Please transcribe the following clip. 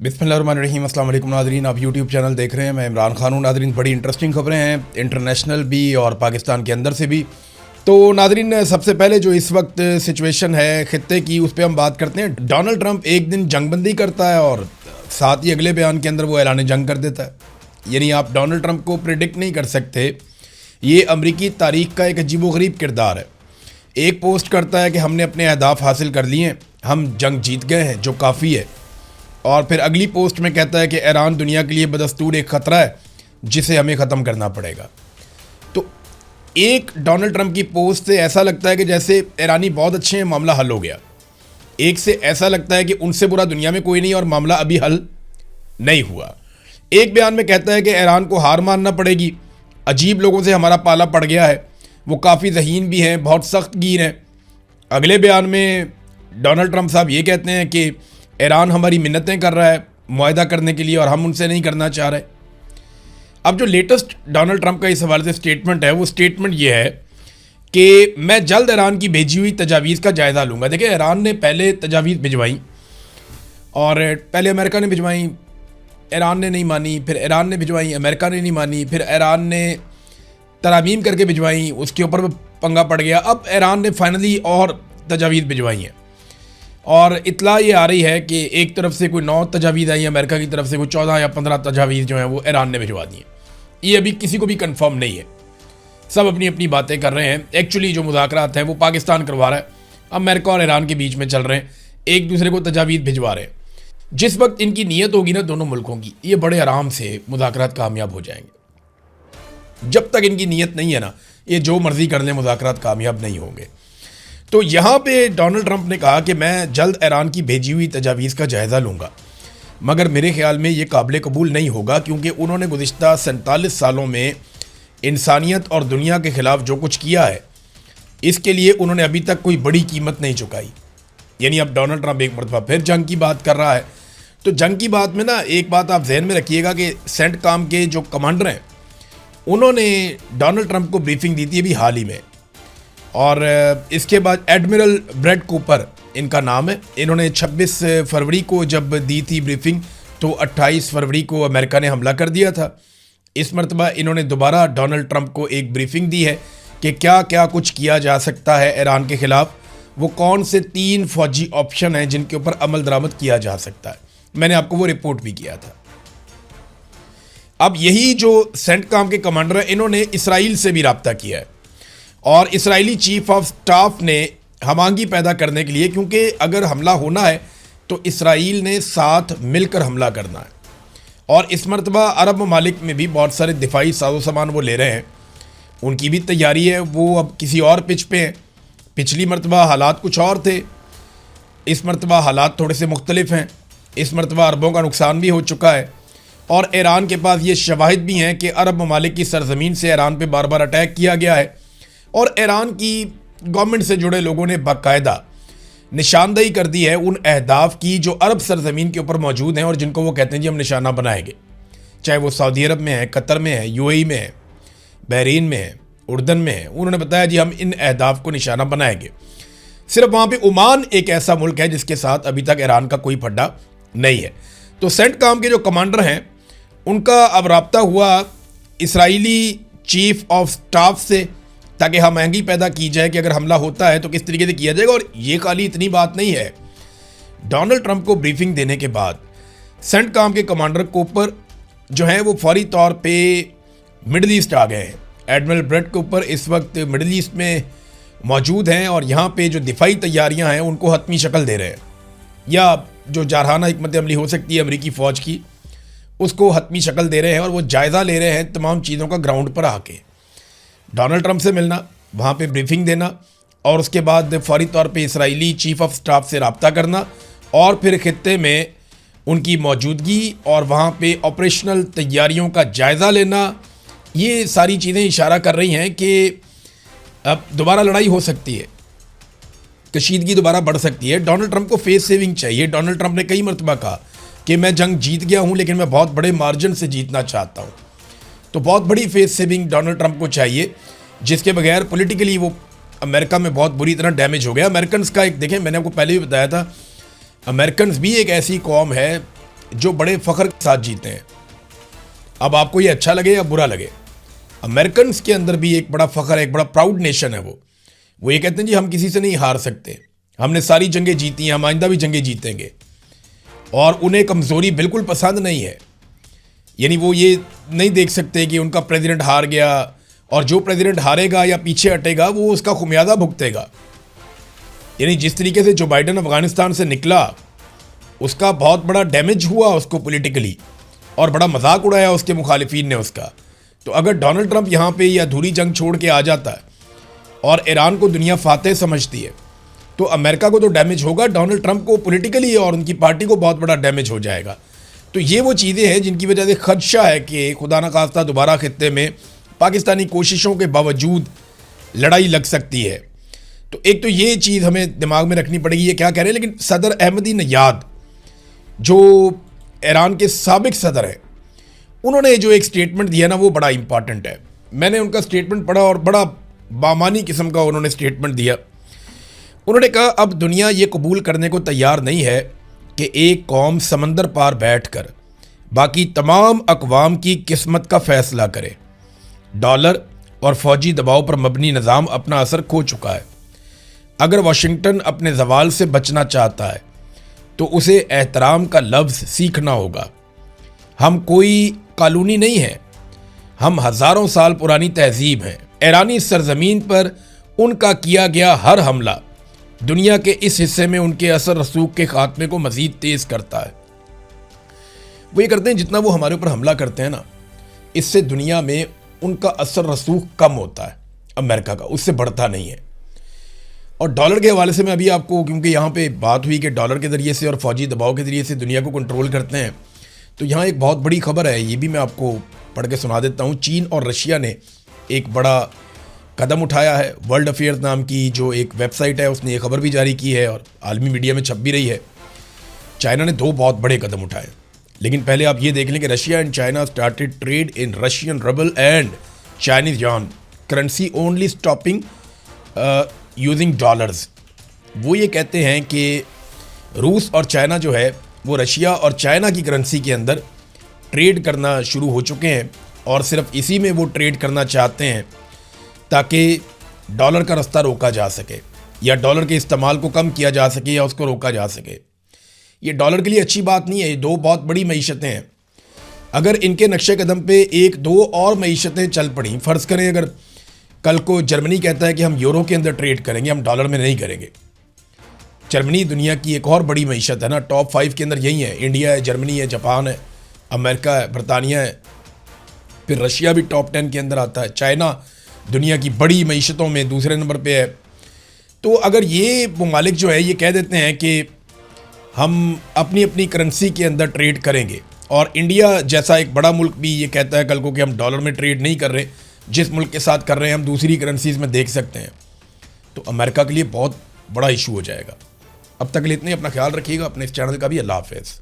बिस्मिल्लाहिर्रहमानिर्रहीम। अस्सलाम वालेकुम नाज़रीन, आप यूट्यूब चैनल देख रहे हैं। मैं इमरान खान हूँ। नाज़रीन, बड़ी इंटरेस्टिंग खबरें हैं, इंटरनेशनल भी और पाकिस्तान के अंदर से भी। तो नाज़रीन, सबसे पहले जो इस वक्त सिचुएशन है ख़ित्ते की, उस पर हम बात करते हैं। डोनाल्ड ट्रंप एक दिन जंगबंदी करता है और साथ ही अगले बयान के अंदर वो ऐलान जंग कर देता है। यानी आप डोनाल्ड ट्रंप को प्रिडिक्ट नहीं कर सकते। ये अमरीकी तारीख का एक अजीबोगरीब किरदार है। एक पोस्ट करता है कि हमने अपने अहदाफ हासिल कर लिए हैं, हम जंग जीत गए हैं, जो काफ़ी है। और फिर अगली पोस्ट में कहता है कि ईरान दुनिया के लिए बदस्तूर एक ख़तरा है जिसे हमें ख़त्म करना पड़ेगा। तो एक डोनाल्ड ट्रंप की पोस्ट से ऐसा लगता है कि जैसे ईरानी बहुत अच्छे हैं, मामला हल हो गया। एक से ऐसा लगता है कि उनसे बुरा दुनिया में कोई नहीं और मामला अभी हल नहीं हुआ। एक बयान में कहता है कि ईरान को हार मानना पड़ेगी, अजीब लोगों से हमारा पाला पड़ गया है, वो काफ़ी ज़हीन भी हैं, बहुत सख्त गिर हैं। अगले बयान में डोनाल्ड ट्रंप साहब ये कहते हैं कि ईरान हमारी मिन्नतें कर रहा है मुआहदा करने के लिए और हम उनसे नहीं करना चाह रहे। अब जो लेटेस्ट डोनाल्ड ट्रंप का इस हवाले से स्टेटमेंट है, वो स्टेटमेंट ये है कि मैं जल्द ईरान की भेजी हुई तजावीज़ का जायज़ा लूँगा। देखिए, ईरान ने पहले तजावीज़ भिजवाई और पहले अमेरिका ने भिजवाई, ईरान ने नहीं मानी, फिर ईरान ने भिजवाई, अमेरिका ने नहीं मानी, फिर ईरान ने तरामीम करके भिजवाई, उसके ऊपर पंगा पड़ गया। अब ईरान ने फाइनली और तजावीज़ भिजवाई हैं और इतला ये आ रही है कि एक तरफ से कोई 9 तजावीज़ आई, अमेरिका की तरफ से कोई 14 या 15 तजावीज़ जो हैं वो ईरान ने भिजवा दी हैं। ये अभी किसी को भी कंफर्म नहीं है, सब अपनी अपनी बातें कर रहे हैं। एक्चुअली जो मुज़ाकरात हैं वो पाकिस्तान करवा रहा है, अमेरिका और ईरान के बीच में चल रहे हैं, एक दूसरे को तजावीज़ भिजवा रहे हैं। जिस वक्त इनकी नीयत होगी ना दोनों मुल्कों की, ये बड़े आराम से मुज़ाकरात कामयाब हो जाएंगे। जब तक इनकी नीयत नहीं है ना, ये जो मर्ज़ी कर लें, मुज़ाकरात कामयाब नहीं होंगे। तो यहाँ पे डोनाल्ड ट्रंप ने कहा कि मैं जल्द ईरान की भेजी हुई तजावीज़ का जायज़ा लूँगा, मगर मेरे ख्याल में ये काबिल कबूल नहीं होगा, क्योंकि उन्होंने गुज़िश्ता 47 सालों में इंसानियत और दुनिया के ख़िलाफ़ जो कुछ किया है, इसके लिए उन्होंने अभी तक कोई बड़ी कीमत नहीं चुकाई। यानी अब डोनाल्ड ट्रंप एक मरतबा फिर जंग की बात कर रहा है। तो जंग की बात में ना एक बात आप जहन में रखिएगा कि सेंटकॉम के जो कमांडर हैं, उन्होंने डोनाल्ड ट्रंप को ब्रीफिंग दी थी अभी हाल ही में। और इसके बाद एडमिरल ब्रैड कूपर इनका नाम है, इन्होंने 26 फरवरी को जब दी थी ब्रीफिंग, तो 28 फरवरी को अमेरिका ने हमला कर दिया था। इस मरतबा इन्होंने दोबारा डोनाल्ड ट्रंप को एक ब्रीफिंग दी है कि क्या क्या कुछ किया जा सकता है ईरान के ख़िलाफ़, वो कौन से 3 फौजी ऑप्शन हैं जिनके ऊपर अमल दरामद किया जा सकता है। मैंने आपको वो रिपोर्ट भी किया था। अब यही जो सेंटकॉम के कमांडर हैं, इन्होंने इसराइल से भी रब्ता किया है और इसराइली चीफ ऑफ स्टाफ ने हमांगी पैदा करने के लिए, क्योंकि अगर हमला होना है तो इसराइल ने साथ मिलकर हमला करना है। और इस मरतबा अरब ममालिक में भी बहुत सारे दिफाई साजो सामान वो ले रहे हैं, उनकी भी तैयारी है, वो अब किसी और पिच पे हैं। पिछली मरतबा हालात कुछ और थे, इस मरतबा हालात थोड़े से मुख्तलिफ हैं। इस मरतबा अरबों का नुकसान भी हो चुका है और ईरान के पास ये शवाहिद भी हैं कि अरब ममालिक की सरजमीन से ईरान पे बार बार अटैक किया गया है और ईरान की गवर्नमेंट से जुड़े लोगों ने बाकायदा निशानदेही कर दी है उन अहदाफ की जो अरब सरजमीन के ऊपर मौजूद हैं और जिनको वो कहते हैं जी हम निशाना बनाएंगे। चाहे वो सऊदी अरब में है, कतर में है, यूएई में है, बहरीन में है, उर्दन में है। उन्होंने बताया जी हम इन अहदाफ को निशाना बनाएंगे। सिर्फ वहाँ पर ओमान एक ऐसा मुल्क है जिसके साथ अभी तक ईरान का कोई फड्डा नहीं है। तो सेंटकॉम के जो कमांडर हैं, उनका अब रब्ता हुआ इसराइली चीफ ऑफ स्टाफ से, ताकि हमआहंगी पैदा की जाए कि अगर हमला होता है तो किस तरीके से किया जाएगा। और ये खाली इतनी बात नहीं है, डोनाल्ड ट्रंप को ब्रीफिंग देने के बाद सेंटकॉम के कमांडर कूपर जो हैं वो फौरी तौर पे मिडल ईस्ट आ गए हैं। एडमिरल ब्रैड कूपर इस वक्त मिडल ईस्ट में मौजूद हैं और यहाँ पे जो दिफाई तैयारियाँ हैं उनको हतमी शक्ल दे रहे हैं, या जो जारहाना हिकमत अमली हो सकती है अमरीकी फ़ौज की, उसको हतमी शक्ल दे रहे हैं और वो जायज़ा ले रहे हैं तमाम चीज़ों का ग्राउंड पर आके। डोनाल्ड ट्रंप से मिलना, वहाँ पे ब्रीफिंग देना और उसके बाद फौरी तौर पे इसराइली चीफ ऑफ स्टाफ से रब्ता करना और फिर खित्ते में उनकी मौजूदगी और वहाँ पे ऑपरेशनल तैयारियों का जायज़ा लेना। ये सारी चीज़ें इशारा कर रही हैं कि अब दोबारा लड़ाई हो सकती है, कशीदगी दोबारा बढ़ सकती है। डोनाल्ड ट्रंप को फेस सेविंग चाहिए। डोनाल्ड ट्रंप ने कई मरतबा कहा कि मैं जंग जीत गया हूँ लेकिन मैं बहुत बड़े मार्जिन से जीतना चाहता हूँ। तो बहुत बड़ी फेस सेविंग डोनाल्ड ट्रंप को चाहिए, जिसके बगैर पॉलिटिकली वो अमेरिका में बहुत बुरी तरह डैमेज हो गया। अमेरिकन का एक देखें, मैंने आपको पहले भी बताया था, अमेरिकन भी एक ऐसी कौम है जो बड़े फ़ख्र के साथ जीते हैं। अब आपको ये अच्छा लगे या बुरा लगे, अमेरिकन के अंदर भी एक बड़ा फ़ख्र है, एक बड़ा प्राउड नेशन है। वो ये कहते हैं जी हम किसी से नहीं हार सकते, हमने सारी जंगें जीती हैं, हम आइंदा भी जंगें जीतेंगे। और उन्हें कमज़ोरी बिल्कुल पसंद नहीं है। यानी वो ये नहीं देख सकते कि उनका प्रेसिडेंट हार गया और जो प्रेसिडेंट हारेगा या पीछे हटेगा वो उसका खुमियाजा भुगतेगा। यानी जिस तरीके से जो बाइडन अफगानिस्तान से निकला, उसका बहुत बड़ा डैमेज हुआ उसको पॉलिटिकली, और बड़ा मजाक उड़ाया उसके मुखालिफिन ने उसका। तो अगर डोनाल्ड ट्रंप यहाँ पे ये अधूरी जंग छोड़ के आ जाता है और ईरान को दुनिया फातेह समझती है, तो अमेरिका को तो डैमेज होगा, डोनाल्ड ट्रंप को पॉलिटिकली और उनकी पार्टी को बहुत बड़ा डैमेज हो जाएगा। तो ये वो चीज़ें हैं जिनकी वजह से खदशा है कि खुदा न खास्ता दोबारा खित्ते में पाकिस्तानी कोशिशों के बावजूद लड़ाई लग सकती है। तो एक तो ये चीज़ हमें दिमाग में रखनी पड़ेगी, ये क्या कह रहे हैं। लेकिन सदर अहमदी नयाद जो ईरान के साबिक सदर हैं, उन्होंने जो एक स्टेटमेंट दिया ना, वो बड़ा इंपॉर्टेंट है। मैंने उनका स्टेटमेंट पढ़ा और बड़ा बामानी किस्म का उन्होंने स्टेटमेंट दिया। उन्होंने कहा अब दुनिया ये कबूल करने को तैयार नहीं है कि एक कौम समंदर पार बैठकर बाकी तमाम अक़वाम की किस्मत का फ़ैसला करे। डॉलर और फ़ौजी दबाव पर मबनी निज़ाम अपना असर खो चुका है। अगर वाशिंगटन अपने ज़वाल से बचना चाहता है तो उसे एहतराम का लफ्ज़ सीखना होगा। हम कोई कानूनी नहीं हैं, हम हज़ारों साल पुरानी तहज़ीब हैं। ईरानी सरज़मीन पर उनका किया गया हर हमला दुनिया के इस हिस्से में उनके असर रसूख के खात्मे को मज़ीद तेज़ करता है। वो ये करते हैं जितना वो हमारे ऊपर हमला करते हैं ना, इससे दुनिया में उनका असर रसूख कम होता है अमेरिका का, उससे बढ़ता नहीं है। और डॉलर के हवाले से मैं अभी आपको, क्योंकि यहाँ पे बात हुई कि डॉलर के ज़रिए से और फ़ौजी दबाव के ज़रिए से दुनिया को कंट्रोल करते हैं, तो यहाँ एक बहुत बड़ी खबर है, ये भी मैं आपको पढ़ के सुना देता हूँ। चीन और रशिया ने एक बड़ा कदम उठाया है। वर्ल्ड अफेयर्स नाम की जो एक वेबसाइट है उसने ये खबर भी जारी की है और आलमी मीडिया में छप भी रही है। चाइना ने 2 बहुत बड़े कदम उठाए, लेकिन पहले आप ये देख लें कि Russia and China started trade in Russian rouble and Chinese yuan currency only stopping using dollars. वो ये कहते हैं कि रूस और चाइना जो है वो रशिया और चाइना की करेंसी के अंदर ट्रेड करना शुरू हो चुके हैं और सिर्फ इसी में वो ट्रेड करना चाहते हैं ताकि डॉलर का रास्ता रोका जा सके या डॉलर के इस्तेमाल को कम किया जा सके या उसको रोका जा सके। ये डॉलर के लिए अच्छी बात नहीं है। ये 2 बहुत बड़ी मईशतें हैं। अगर इनके नक्शे कदम पे 1-2 और मईशतें चल पड़ी, फ़र्ज़ करें अगर कल को जर्मनी कहता है कि हम यूरो के अंदर ट्रेड करेंगे, हम डॉलर में नहीं करेंगे। जर्मनी दुनिया की एक और बड़ी मईशत है ना, टॉप 5 के अंदर यही है। इंडिया है, जर्मनी है, जापान है, अमेरिका है, बरतानिया है, फिर रशिया भी टॉप 10 के अंदर आता है। चाइना दुनिया की बड़ी मईशतों में दूसरे नंबर पे है। तो अगर ये ममालिक जो है ये कह देते हैं कि हम अपनी अपनी करेंसी के अंदर ट्रेड करेंगे, और इंडिया जैसा एक बड़ा मुल्क भी ये कहता है कल को कि हम डॉलर में ट्रेड नहीं कर रहे, जिस मुल्क के साथ कर रहे हैं हम दूसरी करेंसीज में देख सकते हैं, तो अमेरिका के लिए बहुत बड़ा इशू हो जाएगा। अब तक के लिए इतने, अपना ख्याल रखिएगा, अपने इस चैनल का भी। अल्लाह हाफ़िज़।